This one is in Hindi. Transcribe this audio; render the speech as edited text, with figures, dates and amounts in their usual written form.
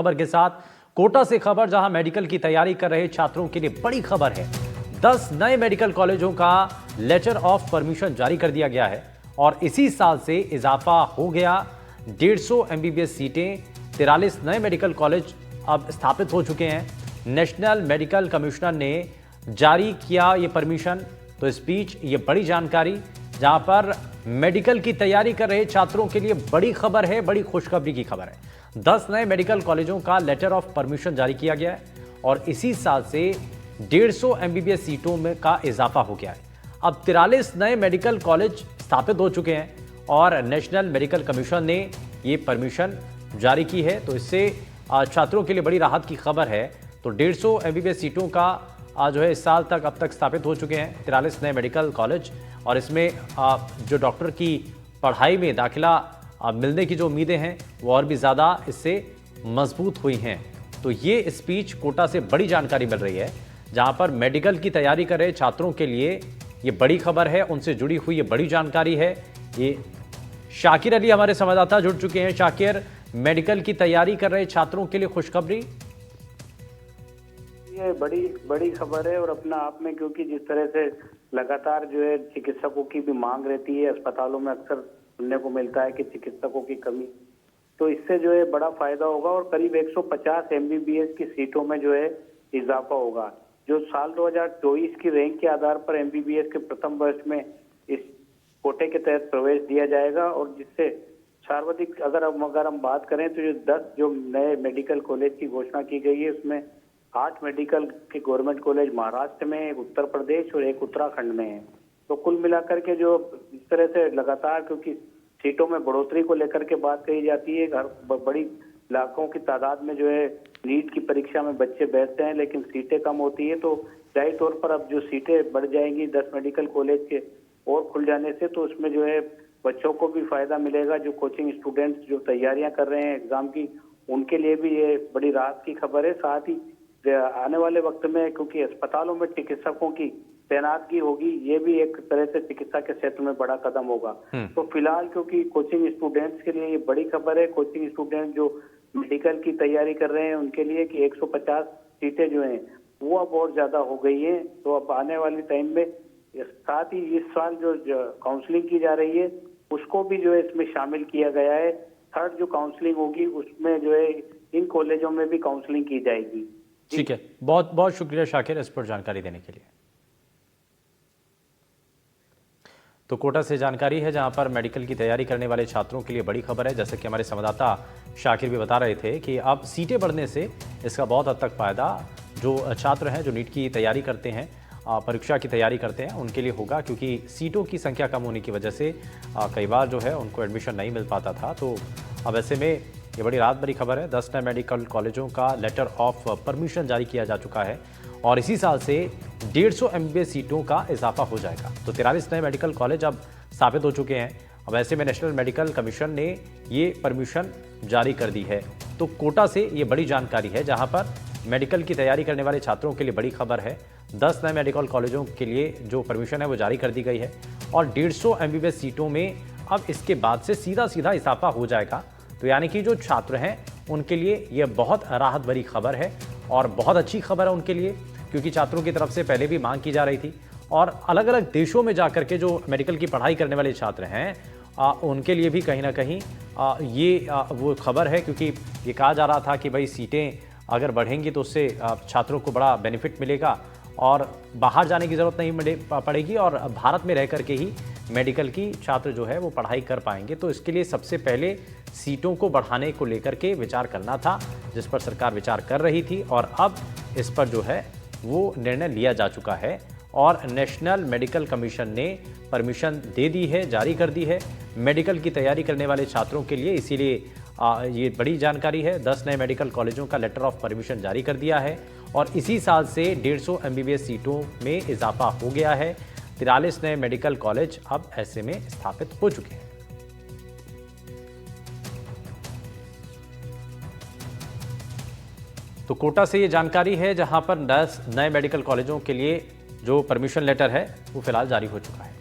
खबर के साथ कोटा से खबर, जहां मेडिकल की तैयारी कर रहे छात्रों के लिए बड़ी खबर है। 10 नए मेडिकल कॉलेजों का लेटर ऑफ परमिशन जारी कर दिया गया है और इसी साल से इजाफा हो गया 150 एमबीबीएस सीटें। 43 नए मेडिकल कॉलेज अब स्थापित हो चुके हैं। नेशनल मेडिकल कमिश्नर ने जारी किया ये परमिशन। तो इस बीच ये बड़ी जानकारी, जहां पर मेडिकल की तैयारी कर रहे छात्रों के लिए बड़ी खबर है, बड़ी खुशखबरी की खबर है। 10 नए मेडिकल कॉलेजों का लेटर ऑफ परमिशन जारी किया गया है और इसी साल से 150 एमबीबीएस सीटों में का इजाफा हो गया है। अब 43 नए मेडिकल कॉलेज स्थापित हो चुके हैं और नेशनल मेडिकल कमीशन ने ये परमिशन जारी की है। तो इससे छात्रों के लिए बड़ी राहत की खबर है। तो 150 एमबीबीएस सीटों का जो है इस साल तक अब तक स्थापित हो चुके हैं 43 नए मेडिकल कॉलेज, और इसमें जो डॉक्टर की पढ़ाई में दाखिला मिलने की जो उम्मीदें हैं वो और भी ज़्यादा इससे मजबूत हुई हैं। तो ये स्पीच कोटा से बड़ी जानकारी मिल रही है, जहां पर मेडिकल की तैयारी कर रहे छात्रों के लिए ये बड़ी खबर है, उनसे जुड़ी हुई ये बड़ी जानकारी है। ये शाकिर अली हमारे संवाददाता जुड़ चुके हैं। शाकिर, मेडिकल की तैयारी कर रहे छात्रों के लिए खुशखबरी। ये बड़ी खबर है और अपना आप में, क्योंकि जिस तरह से लगातार जो है चिकित्सकों की भी मांग रहती है, अस्पतालों में अक्सर सुनने को मिलता है कि चिकित्सकों की कमी, तो इससे जो है बड़ा फायदा होगा और करीब 150 एमबीबीएस की सीटों में जो है इजाफा होगा। जो साल 2024 की रैंक के आधार पर एमबीबीएस के प्रथम वर्ष में इस कोटे के तहत प्रवेश दिया जाएगा और जिससे सर्वाधिक अगर हम बात करें तो जो 10 जो नए मेडिकल कॉलेज की घोषणा की गई है, उसमें 8 मेडिकल के गवर्नमेंट कॉलेज महाराष्ट्र में, एक उत्तर प्रदेश और एक उत्तराखंड में है। तो कुल मिलाकर के जो इस तरह से लगातार, क्योंकि सीटों में बढ़ोतरी को लेकर के बात कही जाती है, बड़ी लाखों की तादाद में जो है नीट की परीक्षा में बच्चे बैठते हैं लेकिन सीटें कम होती है। तो जाहिर तौर पर अब जो सीटें बढ़ जाएंगी 10 मेडिकल कॉलेज के और खुल जाने से, तो उसमें जो है बच्चों को भी फायदा मिलेगा। जो कोचिंग स्टूडेंट्स जो तैयारियां कर रहे हैं एग्जाम की, उनके लिए भी ये बड़ी राहत की खबर है। साथ ही आने वाले वक्त में, क्योंकि अस्पतालों में चिकित्सकों की तैनातगी होगी, ये भी एक तरह से चिकित्सा के क्षेत्र में बड़ा कदम होगा। तो फिलहाल क्योंकि कोचिंग स्टूडेंट्स के लिए ये बड़ी खबर है, कोचिंग स्टूडेंट जो मेडिकल की तैयारी कर रहे हैं उनके लिए कि 150 सीटें जो हैं वो अब और ज्यादा हो गई है। तो अब आने वाले टाइम में, साथ ही इस साल जो काउंसलिंग की जा रही है उसको भी जो है इसमें शामिल किया गया है। थर्ड जो काउंसलिंग होगी उसमें जो है इन कॉलेजों में भी काउंसलिंग की जाएगी। ठीक है, बहुत बहुत शुक्रिया शाकिर इस पर जानकारी देने के लिए। तो कोटा से जानकारी है, जहां पर मेडिकल की तैयारी करने वाले छात्रों के लिए बड़ी खबर है। जैसे कि हमारे संवाददाता शाकिर भी बता रहे थे कि अब सीटें बढ़ने से इसका बहुत हद तक फायदा जो छात्र हैं, जो नीट की तैयारी करते हैं, परीक्षा की तैयारी करते हैं, उनके लिए होगा, क्योंकि सीटों की संख्या कम होने की वजह से कई बार जो है उनको एडमिशन नहीं मिल पाता था। तो अब ऐसे में ये बड़ी राहत भरी खबर है। 10 नए मेडिकल कॉलेजों का लेटर ऑफ परमिशन जारी किया जा चुका है और इसी साल से 150 एमबीबीएस सीटों का इजाफा हो जाएगा। तो 43 नए मेडिकल कॉलेज अब स्थापित हो चुके हैं। अब ऐसे में नेशनल मेडिकल कमीशन ने ये परमिशन जारी कर दी है। तो कोटा से ये बड़ी जानकारी है, जहां पर मेडिकल की तैयारी करने वाले छात्रों के लिए बड़ी खबर है। 10 नए मेडिकल कॉलेजों के लिए जो परमिशन है वो जारी कर दी गई है और 150 एमबीबीएस सीटों में अब इसके बाद से सीधा इजाफा हो जाएगा। तो यानी कि जो छात्र हैं उनके लिए यह बहुत राहत भरी खबर है और बहुत अच्छी खबर है उनके लिए, क्योंकि छात्रों की तरफ से पहले भी मांग की जा रही थी और अलग अलग देशों में जाकर के जो मेडिकल की पढ़ाई करने वाले छात्र हैं उनके लिए भी कहीं ना कहीं ये वो खबर है, क्योंकि ये कहा जा रहा था कि भाई सीटें अगर बढ़ेंगी तो उससे छात्रों को बड़ा बेनिफिट मिलेगा और बाहर जाने की ज़रूरत नहीं पड़ेगी और भारत में रह करके ही मेडिकल की छात्र जो है वो पढ़ाई कर पाएंगे। तो इसके लिए सबसे पहले सीटों को बढ़ाने को लेकर के विचार करना था, जिस पर सरकार विचार कर रही थी और अब इस पर जो है वो निर्णय लिया जा चुका है और नेशनल मेडिकल कमीशन ने परमिशन दे दी है, जारी कर दी है मेडिकल की तैयारी करने वाले छात्रों के लिए। इसीलिए ये बड़ी जानकारी है। 10 नए मेडिकल कॉलेजों का लेटर ऑफ परमिशन जारी कर दिया है और इसी साल से 150 एमबीबीएस सीटों में इजाफा हो गया है। 43 नए मेडिकल कॉलेज अब ऐसे में स्थापित हो चुके हैं। तो कोटा से ये जानकारी है, जहां पर 10 नए मेडिकल कॉलेजों के लिए जो परमिशन लेटर है वो फिलहाल जारी हो चुका है।